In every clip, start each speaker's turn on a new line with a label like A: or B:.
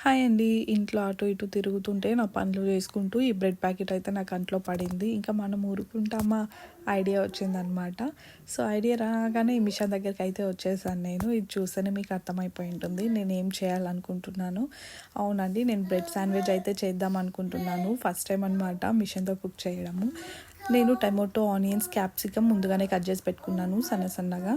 A: Hi అండి. ఇంట్లో అటు ఇటు తిరుగుతుంటే నా పనులు చేసుకుంటూ ఈ బ్రెడ్ ప్యాకెట్ అయితే నా కంట్లో పడింది. ఇంకా మనం ఊరుకుంటామా ఐడియా వచ్చిందనమాట. సో ఐడియా రాగానే ఈ మిషన్ దగ్గరికి అయితే వచ్చేసాను నేను. ఇది చూస్తేనే మీకు అర్థమైపోయి ఉంటుంది నేను ఏం చేయాలనుకుంటున్నాను. అవునండి, నేను బ్రెడ్ శాండ్విచ్ అయితే చేద్దాం అనుకుంటున్నాను. ఫస్ట్ టైం అనమాట మిషన్తో కుక్ చేయడము. నేను టమాటో, ఆనియన్స్, క్యాప్సికమ్ ముందుగానే కట్ చేసి పెట్టుకున్నాను సన్నగా.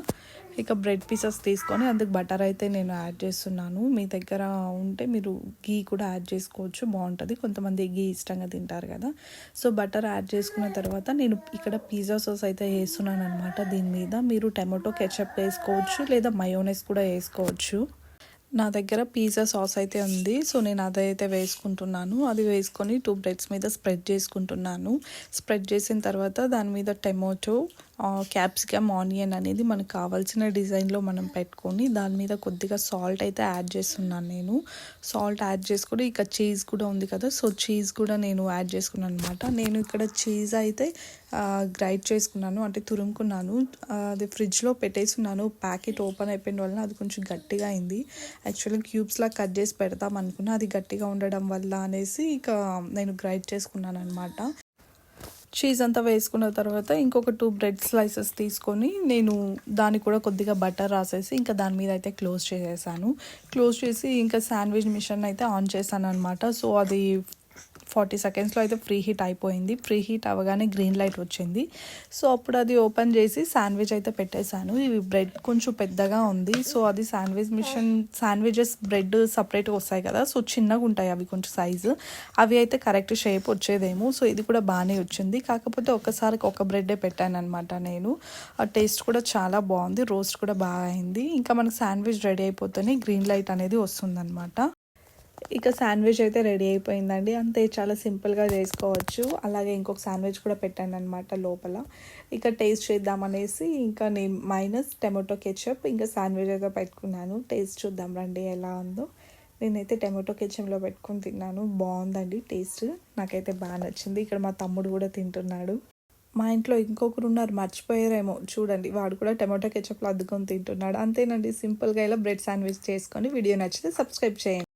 A: ఇక బ్రెడ్ పీసెస్ తీసుకొని అందుకు బటర్ అయితే నేను యాడ్ చేస్తున్నాను. మీ దగ్గర ఉంటే మీరు గీ కూడా యాడ్ చేసుకోవచ్చు, బాగుంటుంది. కొంతమంది గీ ఇష్టంగా తింటారు కదా. సో బటర్ యాడ్ చేసుకున్న తర్వాత నేను ఇక్కడ పిజ్జా సాస్ అయితే వేస్తున్నాను అనమాట. దీని మీద మీరు టమాటో కెచప్ వేసుకోవచ్చు, లేదా మయోనైస్ కూడా వేసుకోవచ్చు. నా దగ్గర పిజ్జా సాస్ అయితే ఉంది. సో నేను అదైతే వేసుకుంటున్నాను. అది వేసుకొని 2 బ్రెడ్స్ మీద స్ప్రెడ్ చేసుకుంటున్నాను. స్ప్రెడ్ చేసిన తర్వాత దాని మీద టమాటో, క్యాప్సికమ్, ఆనియన్ అనేది మనకు కావాల్సిన డిజైన్లో మనం పెట్టుకొని దాని మీద కొద్దిగా సాల్ట్ అయితే యాడ్ చేస్తున్నాను నేను. సాల్ట్ యాడ్ చేసుకొని ఇక చీజ్ కూడా ఉంది కదా, సో చీజ్ కూడా నేను యాడ్ చేసుకున్నాను అనమాట. నేను ఇక్కడ చీజ్ అయితే గ్రైండ్ చేసుకున్నాను, అంటే తురుముకున్నాను. అది ఫ్రిడ్జ్లో పెట్టేసుకున్నాను. ప్యాకెట్ ఓపెన్ అయిపోయిన వలన అది కొంచెం గట్టిగా అయింది. యాక్చువల్లీ క్యూబ్స్లా కట్ చేసి పెడతాం అనుకున్నా, అది గట్టిగా ఉండడం వల్ల అనేసి ఇక నేను గ్రైండ్ చేసుకున్నాను అనమాట. చీజ్ అంతా వేసుకున్న తర్వాత ఇంకొక 2 బ్రెడ్ స్లైసెస్ తీసుకొని నేను దానికి కూడా కొద్దిగా బటర్ రాసేసి ఇంకా దాని మీద అయితే క్లోజ్ చేసేసాను. క్లోజ్ చేసి ఇంకా శాండ్విచ్ మిషన్ అయితే ఆన్ చేశాను అనమాట. సో అది 40 సెకండ్స్లో అయితే ప్రీ హీట్ అయిపోయింది. ప్రీ హీట్ అవ్వగానే గ్రీన్ లైట్ వచ్చింది. సో అప్పుడు అది ఓపెన్ చేసి శాండ్విచ్ అయితే పెట్టేశాను. ఇవి బ్రెడ్ కొంచెం పెద్దగా ఉంది. సో అది శాండ్విచెస్ బ్రెడ్ సపరేట్గా వస్తాయి కదా, సో చిన్నగా ఉంటాయి అవి కొంచెం సైజు. అవి అయితే కరెక్ట్ షేప్ వచ్చేదేమో. సో ఇది కూడా బాగానే వచ్చింది. కాకపోతే ఒక్కసారికి ఒక బ్రెడ్డే పెట్టాను అనమాట నేను. ఆ టేస్ట్ కూడా చాలా బాగుంది, రోస్ట్ కూడా బాగా అయింది. ఇంకా మనకు శాండ్విచ్ రెడీ అయిపోతేనే గ్రీన్ లైట్ అనేది వస్తుందన్నమాట. ఇక శాండ్విచ్ అయితే రెడీ అయిపోయిందండి. అంతే, చాలా సింపుల్గా చేసుకోవచ్చు. అలాగే ఇంకొక శాండ్విచ్ కూడా పెట్టాను అనమాట లోపల. ఇక టేస్ట్ చేద్దామనేసి ఇంకా నేను మైనస్ టమాటో కెచప్ ఇంకా శాండ్విచ్ అయితే పెట్టుకున్నాను. టేస్ట్ చూద్దాం రండి ఎలా ఉందో. నేనైతే టమాటో కెచప్లో పెట్టుకొని తిన్నాను, బాగుందండి టేస్ట్. నాకైతే బాగా నచ్చింది. ఇక్కడ మా తమ్ముడు కూడా తింటున్నాడు. మా ఇంట్లో ఇంకొకరు ఉన్నారు, మర్చిపోయారేమో చూడండి, వాడు కూడా టమాటో కెచప్లో అద్దుకొని తింటున్నాడు. అంతేనండి, సింపుల్గా ఇలా బ్రెడ్ శాండ్విచ్ చేసుకొని వీడియో నచ్చితే సబ్స్క్రైబ్ చేయండి.